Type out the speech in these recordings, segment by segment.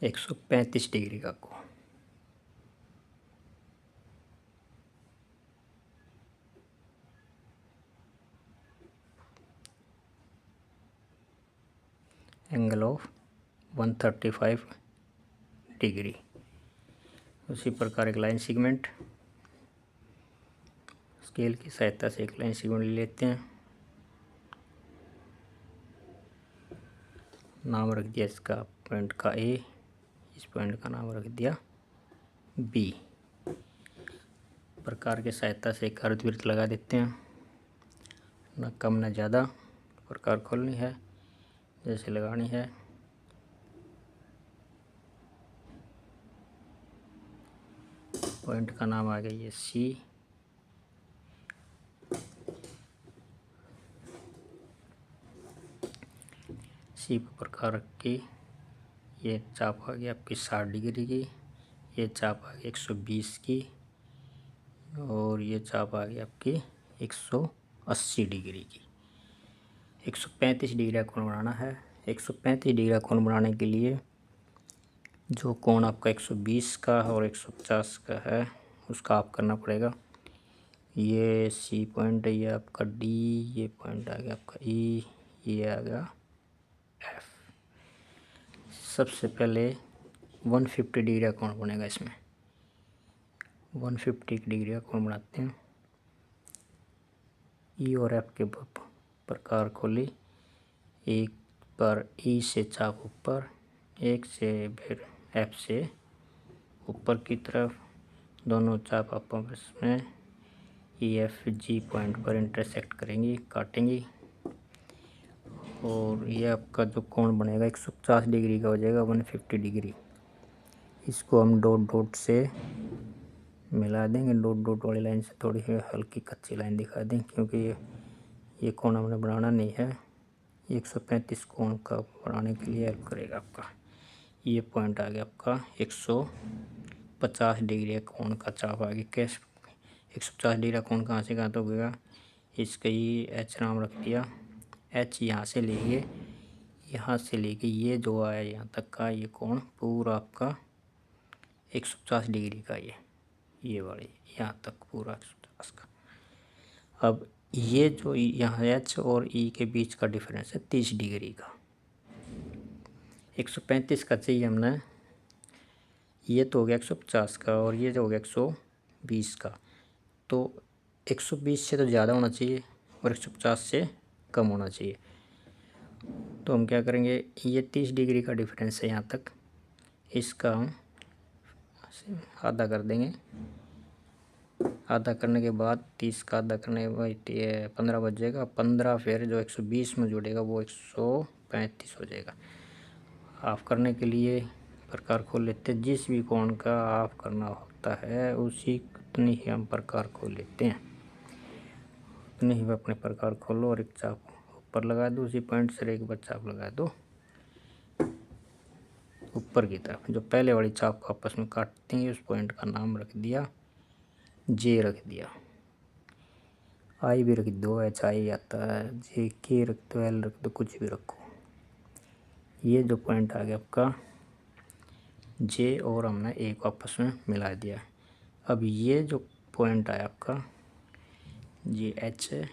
135 degree का कोण। Angle of 135 degree. उसी प्रकार एक लाइन सेगमेंट, स्केल की सहायता से एक लाइन सेगमेंट ले लेते हैं। नाम रख दिया इसका पॉइंट का ए, इस पॉइंट का नाम रख दिया बी। प्रकार के सहायता से एक अर्धवृत्त लगा देते हैं, न कम न ज़्यादा। प्रकार खोलनी है जैसे लगानी है। पॉइंट का नाम आ गया ये सी। सी पर प्रकार रख के ये चाप आ गया आपकी 60 डिग्री की, ये चाप आ गई 120 की, और ये चाप आ गई आपकी 180 डिग्री की। 135 डिग्री का कोण बनाना है। 135 डिग्री का कोण बनाने के लिए जो कोण आपका 120 का और 150 का है उसका आप करना पड़ेगा। ये सी पॉइंट है, ये आपका डी, ये पॉइंट आ गया आपका ई, ये आ गया एफ। सबसे पहले 150 डिग्री का कोण बनेगा इसमें। 150 डिग्री का कोण बनाते हैं। ई और एफ के प्रकार खोली। एक पर ई से चाप ऊपर, एक से फिर एफ से ऊपर की तरफ, दोनों चाप आपस में ई एफ जी पॉइंट पर इंटरसेक्ट करेंगी, काटेंगी, और ये आपका जो कोण बनेगा 150 डिग्री का हो जाएगा। 150 डिग्री इसको हम डॉट डॉट से मिला देंगे। डॉट डॉट वाली लाइन से थोड़ी हल्की कच्ची लाइन दिखा दें, क्योंकि ये कोण हमने बनाना नहीं है। 135 कोण का बनाने के लिए हेल्प करेगा आपका। ये पॉइंट आ गया आपका 150 डिग्री कोण का चाप आ गया। कैसे 150 डिग्री कोण कहाँ से कहाँ तक होगा, इसका ये एच नाम रख दिया। एच यहाँ से लेके ये जो आया यहाँ तक का ये कोण पूरा आपका 150 डिग्री का, ये वाली यहाँ तक पूरा 150 का। अब ये जो यहाँ एच और ई के बीच का डिफरेंस है 30 डिग्री का। 135 का चाहिए हमने, ये तो हो गया 150 का और ये जो हो गया 120 का। तो 120 से तो ज़्यादा होना चाहिए और 150 से कम होना चाहिए। तो हम क्या करेंगे, ये 30 डिग्री का डिफरेंस है यहाँ तक, इसका हम आधा कर देंगे। आधा करने के बाद 30 का आधा करने के बाद 15 बच जाएगा। 15 फिर जो 120 में जुड़ेगा वो 135 हो जाएगा। हाफ करने के लिए प्रकार खोल लेते हैं। जिस भी कोण का हाफ करना होता है उसी उतनी ही हम प्रकार खोल लेते हैं। उतने ही अपने प्रकार खोलो और एक चाप ऊपर लगा दो, उसी पॉइंट से एक बार चाप लगा दो ऊपर की तरफ। जो पहले वाली चाप आपस में काटते हैं उस पॉइंट का नाम रख दिया जे, रख दिया। आई भी रख दो, एच आई आता है, जे के रख दो, एल रख दो, कुछ भी रखो। ये जो पॉइंट आ गया आपका जे और हमने एक आपस में मिला दिया। अब ये जो पॉइंट आया आपका जे एच है,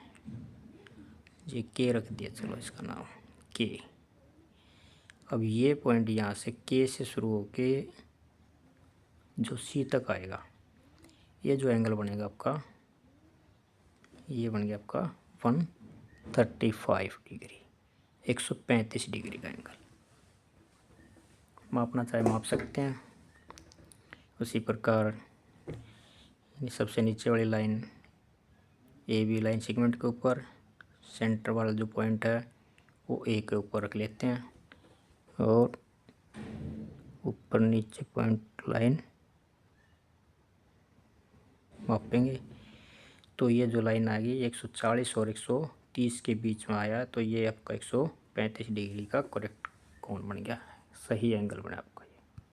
जे के रख दिया, चलो इसका नाम के। अब ये पॉइंट यहाँ से के से शुरू होके जो सी तक आएगा, ये जो एंगल बनेगा आपका, ये बन गया आपका 135 डिग्री, 135 डिग्री का एंगल। मापना चाहे माप सकते हैं। उसी प्रकार सबसे नीचे वाली line A B line segment के ऊपर सेंटर वाला जो पॉइंट है वो ए के ऊपर रख लेते हैं, और ऊपर नीचे पॉइंट लाइन मापेंगे। तो ये जो लाइन आ गई 140 और 130 के बीच में आया, तो ये आपका 135 डिग्री का करेक्ट कोण बन गया, सही एंगल बना।